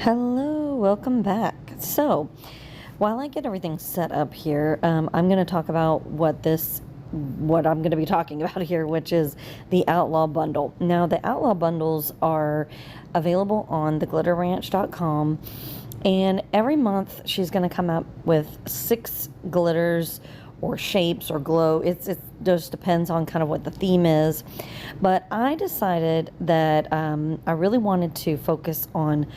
Hello, welcome back. So, while I get everything set up here, I'm going to talk about what I'm going to be talking about here, which is the Outlaw Bundle. Now, the Outlaw Bundles are available on theglitterranch.com, and every month she's going to come up with 6 glitters or shapes or glow. It just depends on kind of what the theme is. But I decided that I really wanted to focus on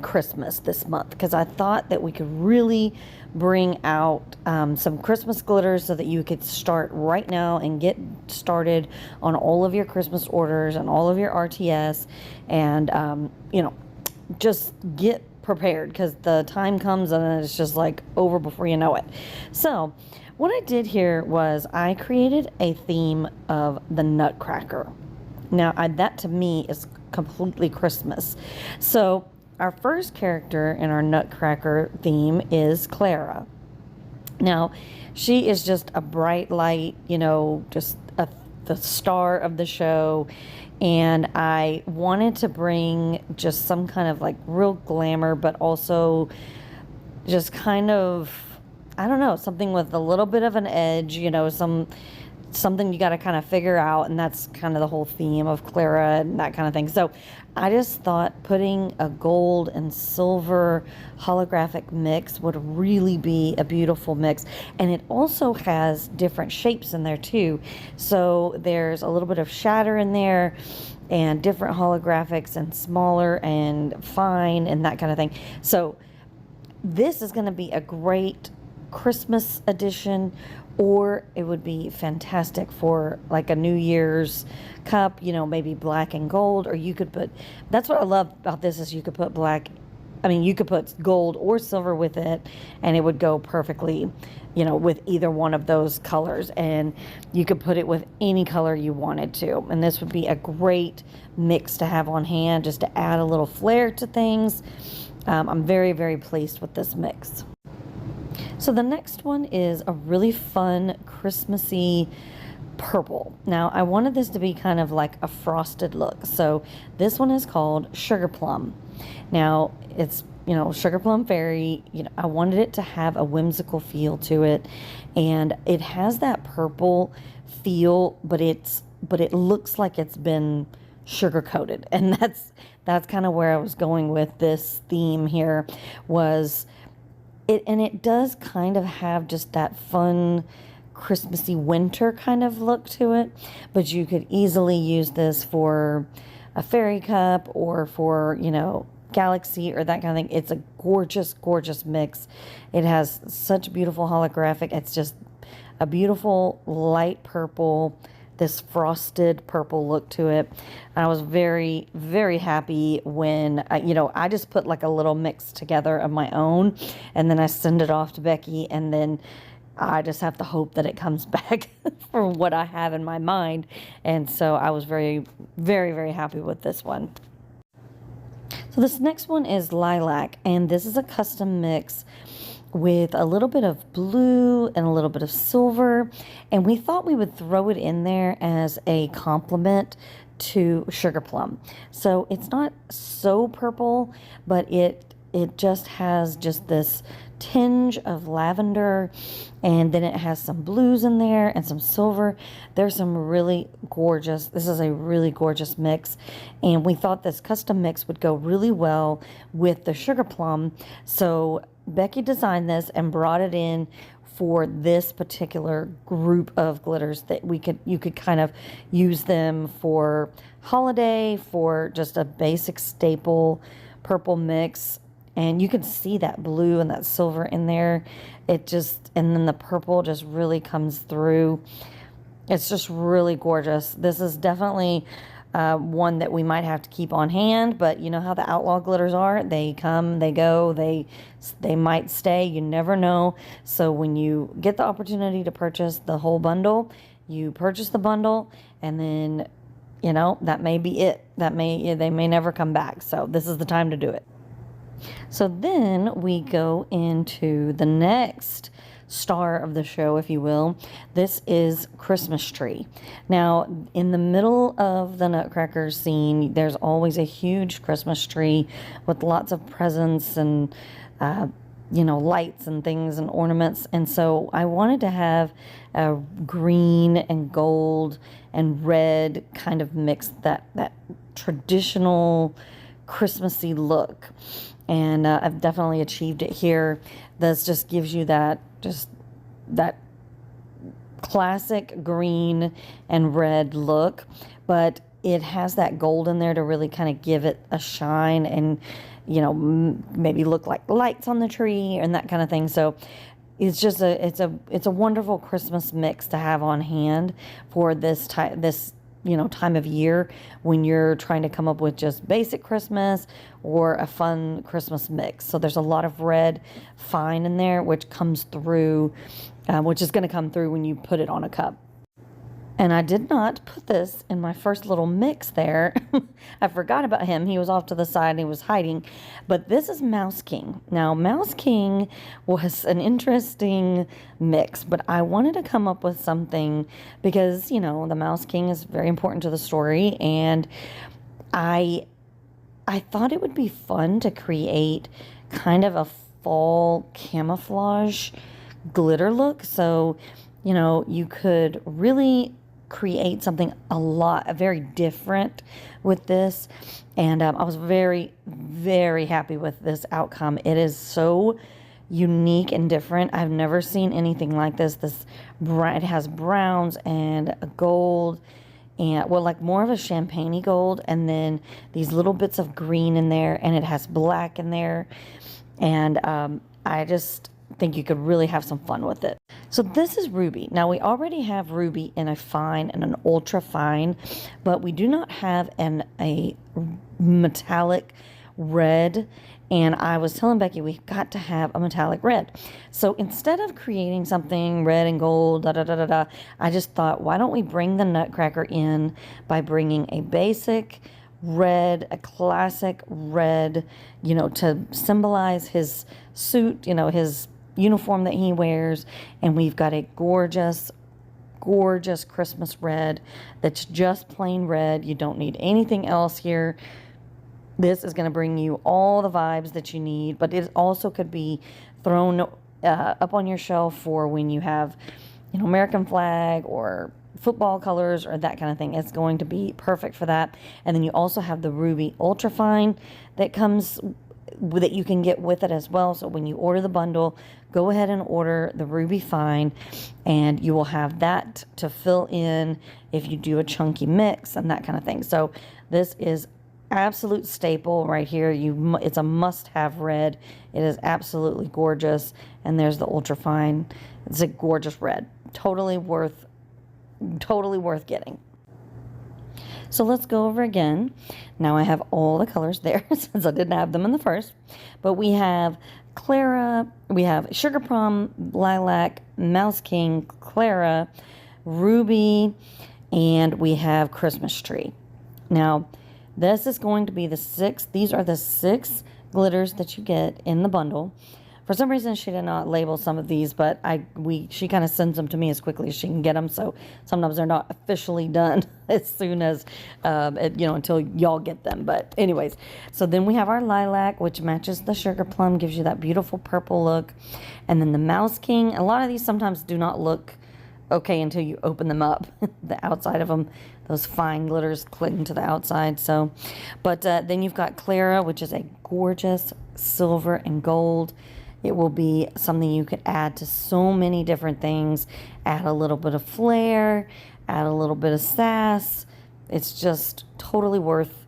Christmas this month, because I thought that we could really bring out some Christmas glitters so that you could start right now and get started on all of your Christmas orders and all of your RTS, and just get prepared, because the time comes and it's just like over before you know it. So what I did here was I created a theme of the Nutcracker. Now that to me is completely Christmas. So our first character in our Nutcracker theme is Clara. Now, she is just a bright light, just the star of the show. And I wanted to bring just some kind of like real glamour, but also just kind of, I don't know, something with a little bit of an edge, something you got to kind of figure out, and that's kind of the whole theme of Clara and that kind of thing. So I just thought putting a gold and silver holographic mix would really be a beautiful mix, and it also has different shapes in there too. So there's a little bit of shatter in there and different holographics and smaller and fine and that kind of thing. So this is going to be a great Christmas edition, or it would be fantastic for like a New Year's cup, maybe black and gold, or you could put, that's what I love about this, is you could put you could put gold or silver with it, and it would go perfectly, with either one of those colors, and you could put it with any color you wanted to. And this would be a great mix to have on hand, just to add a little flair to things. I'm very, very pleased with this mix. So the next one is a really fun Christmassy purple. Now I wanted this to be kind of like a frosted look. So this one is called Sugar Plum. Now it's, Sugar Plum Fairy. I wanted it to have a whimsical feel to it, and it has that purple feel, but it looks like it's been sugar coated, and that's kind of where I was going with this theme here. It does kind of have just that fun Christmassy winter kind of look to it, but you could easily use this for a fairy cup or for, galaxy or that kind of thing. It's a gorgeous, gorgeous mix. It has such beautiful holographic. It's just a beautiful light purple, this frosted purple look to it. I was very, very happy when, I just put like a little mix together of my own, and then I send it off to Becky, and then I just have to hope that it comes back for what I have in my mind. And so I was very, very, very happy with this one. So this next one is Lilac, and this is a custom mix with a little bit of blue and a little bit of silver, and we thought we would throw it in there as a complement to Sugar Plum. So it's not so purple, but it just has just this tinge of lavender, and then it has some blues in there and some silver. There's some really gorgeous, this is a really gorgeous mix, and we thought this custom mix would go really well with the Sugar Plum. So Becky designed this and brought it in for this particular group of glitters that you could kind of use them for holiday, for just a basic staple purple mix. And you can see that blue and that silver in there. And then the purple just really comes through. It's just really gorgeous. This is definitely one that we might have to keep on hand, but you know how the Outlaw glitters are. They come, they go, they might stay. You never know. So when you get the opportunity to purchase the whole bundle, you purchase the bundle, and then, that may be it. They may never come back. So this is the time to do it. So then we go into the next star of the show, if you will. This is Christmas tree. Now, in the middle of the Nutcracker scene, there's always a huge Christmas tree with lots of presents and, lights and things and ornaments. And so I wanted to have a green and gold and red kind of mix, that traditional Christmassy look. And I've definitely achieved it here. This just gives you that classic green and red look, but it has that gold in there to really kind of give it a shine and, maybe look like lights on the tree and that kind of thing. So it's just it's a wonderful Christmas mix to have on hand for this time of year when you're trying to come up with just basic Christmas or a fun Christmas mix. So there's a lot of red fine in there, which comes through, which is going to come through when you put it on a cup. And I did not put this in my first little mix there. I forgot about him. He was off to the side and he was hiding. But this is Mouse King. Now, Mouse King was an interesting mix, but I wanted to come up with something because, the Mouse King is very important to the story. And I thought it would be fun to create kind of a fall camouflage glitter look. So, you could really create something very different with this. And I was very, very happy with this outcome. It is so unique and different. I've never seen anything like this. It has browns and a gold and like more of a champagne-y gold, and then these little bits of green in there, and it has black in there. And I just think you could really have some fun with it. So this is Ruby. Now we already have Ruby in a fine and an ultra fine, but we do not have a metallic red. And I was telling Becky we've got to have a metallic red. So instead of creating something red and gold, I just thought, why don't we bring the Nutcracker in by bringing a basic red, a classic red, to symbolize his suit, his uniform that he wears. And we've got a gorgeous Christmas red that's just plain red. You don't need anything else here. This is going to bring you all the vibes that you need, but it also could be thrown up on your shelf for when you have, American flag or football colors or that kind of thing. It's going to be perfect for that. And then you also have the Ruby Ultra Fine that you can get with it as well. So when you order the bundle, go ahead and order the Ruby Fine, and you will have that to fill in if you do a chunky mix and that kind of thing. So this is absolute staple right here. It's a must-have red. It is absolutely gorgeous. And there's the Ultra Fine. It's a gorgeous red. Totally worth getting. So let's go over again. Now I have all the colors there since I didn't have them in the first. But we have Clara, we have Sugar Plum, Lilac, Mouse King, Clara, Ruby, and we have Christmas Tree. Now, this is going to be these are the 6 glitters that you get in the bundle. For some reason, she did not label some of these, but she kind of sends them to me as quickly as she can get them. So sometimes they're not officially done as soon as, until y'all get them. But anyways, so then we have our Lilac, which matches the Sugar Plum, gives you that beautiful purple look. And then the Mouse King. A lot of these sometimes do not look okay until you open them up. The outside of them, those fine glitters cling to the outside. So, but then you've got Clara, which is a gorgeous silver and gold. It will be something you could add to so many different things. Add a little bit of flair, add a little bit of sass. It's just totally worth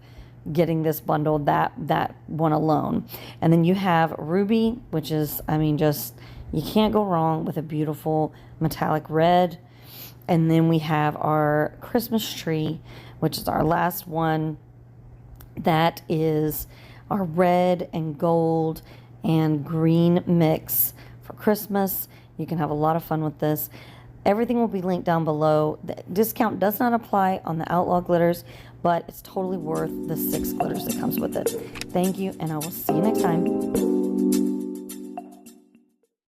getting this bundle, that one alone. And then you have Ruby, which is, you can't go wrong with a beautiful metallic red. And then we have our Christmas Tree, which is our last one. That is our red and gold and green mix for Christmas. You can have a lot of fun with this. Everything will be linked down below. The discount does not apply on the Outlaw glitters, but it's totally worth the 6 glitters that comes with it. Thank you, and I will see you next time.